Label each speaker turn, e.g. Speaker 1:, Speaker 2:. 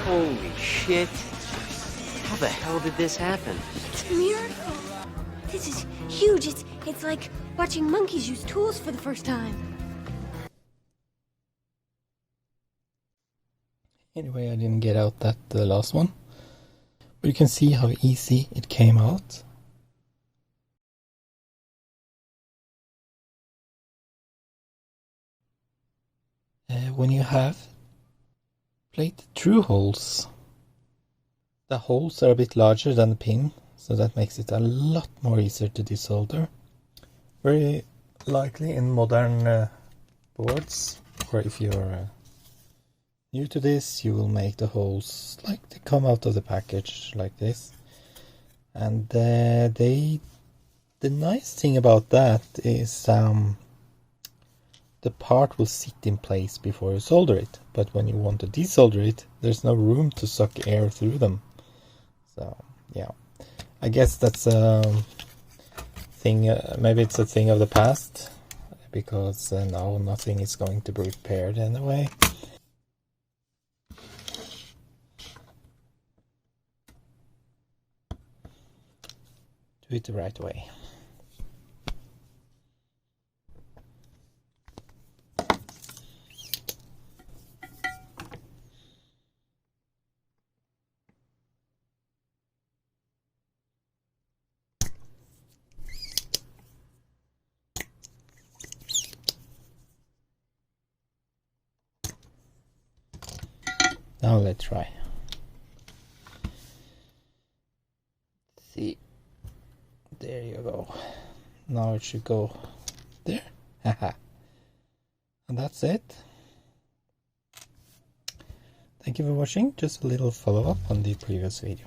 Speaker 1: Holy shit. How the hell did this happen?
Speaker 2: It's a miracle. This is huge. It's like watching monkeys use tools for the first time.
Speaker 3: Anyway, I didn't get out that the last one. But you can see how easy it came out. When you have plated through holes, the holes are a bit larger than the pin, so that makes it a lot more easier to desolder. Very likely in modern boards, or if you're new to this, you will make the holes like they come out of the package like this. And the nice thing about that is the part will sit in place before you solder it, but when you want to desolder it, there's no room to suck air through them. So yeah, I guess that's a thing, maybe it's a thing of the past, because now nothing is going to be repaired anyway. Do it the right way. Now let's try. See, there you go. Now it should go there. Haha. And that's it. Thank you for watching. Just a little follow-up on the previous video.